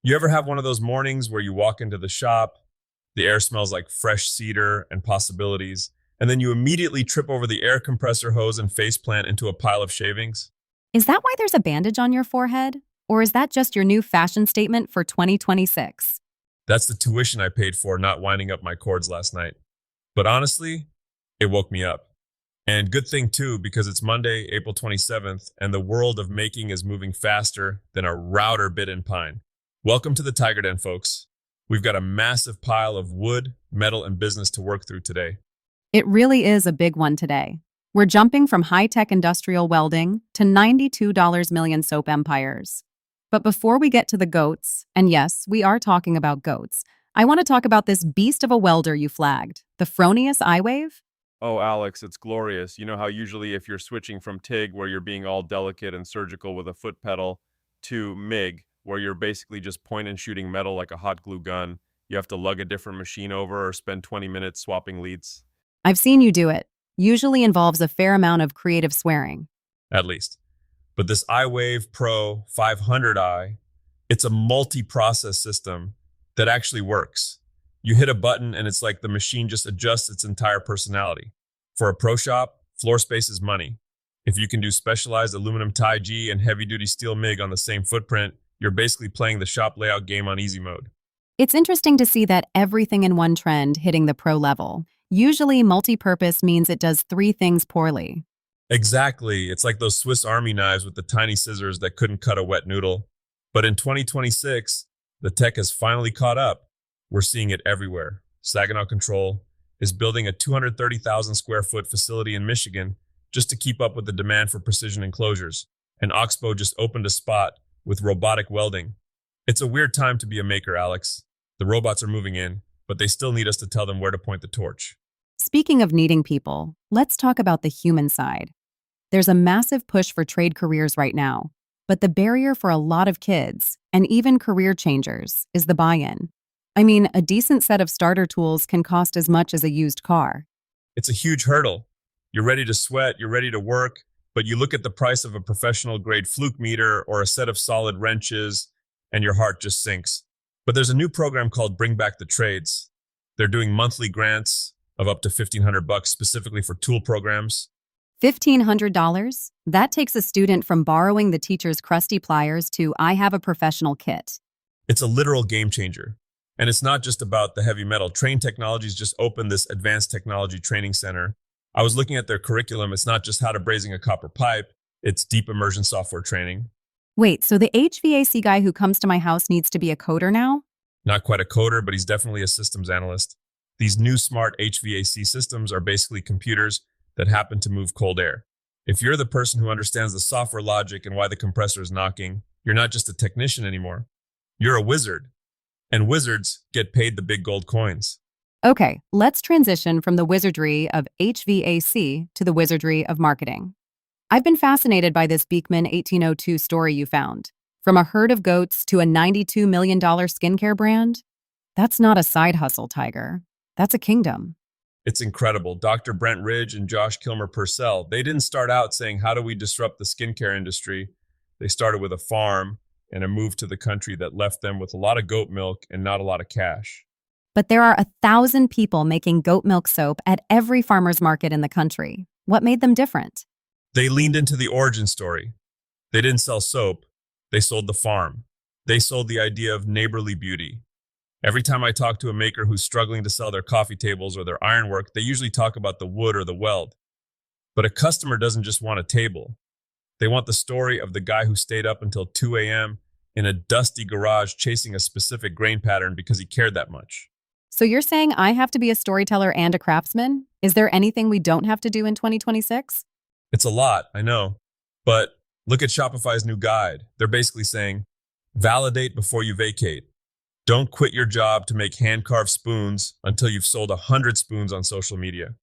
You ever have one of those mornings where you walk into the shop, the air smells like fresh cedar and possibilities, and then you immediately trip over the air compressor hose and faceplant into a pile of shavings? Is that why there's a bandage on your forehead? Or is that just your new fashion statement for 2026? That's the tuition I paid for not winding up my cords last night. But honestly, it woke me up. And good thing too, because it's Monday, April 27th, and the world of making is moving faster than a router bit in pine. Welcome to the TigerDen, folks. We've got a massive pile of wood, metal, and business to work through today. It really is a big one today. We're jumping from high-tech industrial welding to $92 million soap empires. But before we get to the goats, and yes, we are talking about goats, I want to talk about this beast of a welder you flagged, the Fronius iWave. Oh, Alex, it's glorious. You know how usually if you're switching from TIG, where you're being all delicate and surgical with a foot pedal, to MIG, where you're basically just point and shooting metal like a hot glue gun, you have to lug a different machine over or spend 20 minutes swapping leads? I've seen you do it. Usually involves a fair amount of creative swearing. At least. But this iWave Pro 500i, it's a multi-process system that actually works. You hit a button and it's like the machine just adjusts its entire personality. For a pro shop, floor space is money. If you can do specialized aluminum tie G and heavy-duty steel MIG on the same footprint, you're basically playing the shop layout game on easy mode. It's interesting to see that everything in one trend hitting the pro level. Usually, multi-purpose means it does three things poorly. Exactly. It's like those Swiss Army knives with the tiny scissors that couldn't cut a wet noodle. But in 2026, the tech has finally caught up. We're seeing it everywhere. Saginaw Control is building a 230,000 square foot facility in Michigan just to keep up with the demand for precision enclosures. And Oxbow just opened a spot with robotic welding. It's a weird time to be a maker, Alex. The robots are moving in, but they still need us to tell them where to point the torch. Speaking of needing people, let's talk about the human side. There's a massive push for trade careers right now, but the barrier for a lot of kids, and even career changers, is the buy-in. I mean, a decent set of starter tools can cost as much as a used car. It's a huge hurdle. You're ready to sweat, you're ready to work, but you look at the price of a professional grade fluke meter or a set of solid wrenches, and your heart just sinks. But there's a new program called Bring Back the Trades. They're doing monthly grants of up to $1,500 specifically for tool programs. $1,500? That takes a student from borrowing the teacher's crusty pliers to I have a professional kit. It's a literal game changer. And it's not just about the heavy metal. Train Technologies just opened this advanced technology training center. I was looking at their curriculum. It's not just how to brazing a copper pipe, it's deep immersion software training. Wait, so the HVAC guy who comes to my house needs to be a coder now? Not quite a coder, but he's definitely a systems analyst. These new smart HVAC systems are basically computers that happen to move cold air. If you're the person who understands the software logic and why the compressor is knocking, you're not just a technician anymore. You're a wizard. And wizards get paid the big gold coins. Okay, let's transition from the wizardry of HVAC to the wizardry of marketing. I've been fascinated by this Beekman 1802 story you found. From a herd of goats to a $92 million skincare brand? That's not a side hustle, Tiger. That's a kingdom. It's incredible. Dr. Brent Ridge and Josh Kilmer Purcell, they didn't start out saying, how do we disrupt the skincare industry? They started with a farm and a move to the country that left them with a lot of goat milk and not a lot of cash. But there are 1,000 people making goat milk soap at every farmer's market in the country. What made them different? They leaned into the origin story. They didn't sell soap. They sold the farm. They sold the idea of neighborly beauty. Every time I talk to a maker who's struggling to sell their coffee tables or their ironwork, they usually talk about the wood or the weld. But a customer doesn't just want a table. They want the story of the guy who stayed up until 2 a.m. in a dusty garage chasing a specific grain pattern because he cared that much. So you're saying I have to be a storyteller and a craftsman? Is there anything we don't have to do in 2026? It's a lot, I know. But look at Shopify's new guide. They're basically saying, validate before you vacate. Don't quit your job to make hand-carved spoons until you've sold 100 spoons on social media.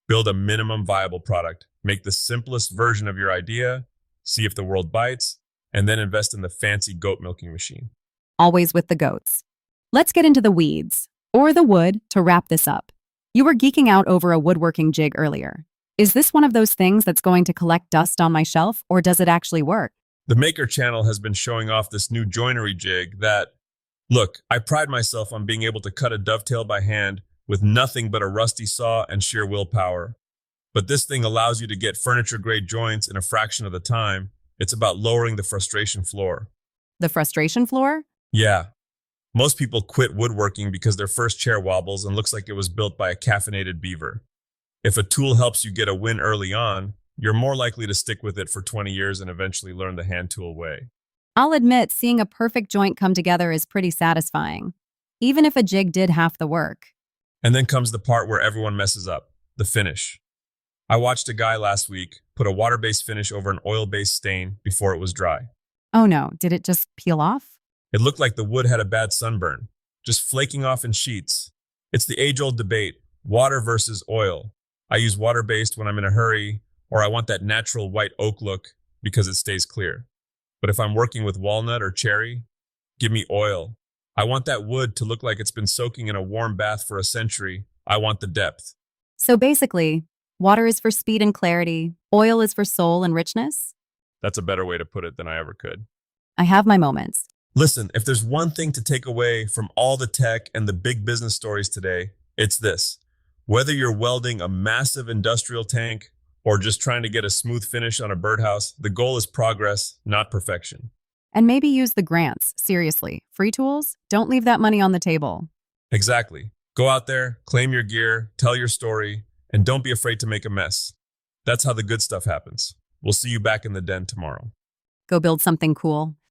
Build a minimum viable product. Make the simplest version of your idea, see if the world bites, and then invest in the fancy goat milking machine. Always with the goats. Let's get into the weeds, or the wood, to wrap this up. You were geeking out over a woodworking jig earlier. Is this one of those things that's going to collect dust on my shelf, or does it actually work? The Maker channel has been showing off this new joinery jig that, Look, I pride myself on being able to cut a dovetail by hand with nothing but a rusty saw and sheer willpower. But this thing allows you to get furniture grade joints in a fraction of the time. It's about lowering the frustration floor. The frustration floor? Yeah, most people quit woodworking because their first chair wobbles and looks like it was built by a caffeinated beaver. If a tool helps you get a win early on, you're more likely to stick with it for 20 years and eventually learn the hand tool way. I'll admit, seeing a perfect joint come together is pretty satisfying, even if a jig did half the work. And then comes the part where everyone messes up, the finish. I watched a guy last week put a water-based finish over an oil-based stain before it was dry. Oh no, did it just peel off? It looked like the wood had a bad sunburn, just flaking off in sheets. It's the age-old debate, water versus oil. I use water-based when I'm in a hurry, or I want that natural white oak look because it stays clear. But if I'm working with walnut or cherry, give me oil. I want that wood to look like it's been soaking in a warm bath for a century. I want the depth. So basically, water is for speed and clarity, oil is for soul and richness? That's a better way to put it than I ever could. I have my moments. Listen, if there's one thing to take away from all the tech and the big business stories today, it's this. Whether you're welding a massive industrial tank or just trying to get a smooth finish on a birdhouse, the goal is progress, not perfection. And maybe use the grants, seriously. Free tools? Don't leave that money on the table. Exactly. Go out there, claim your gear, tell your story, and don't be afraid to make a mess. That's how the good stuff happens. We'll see you back in the den tomorrow. Go build something cool.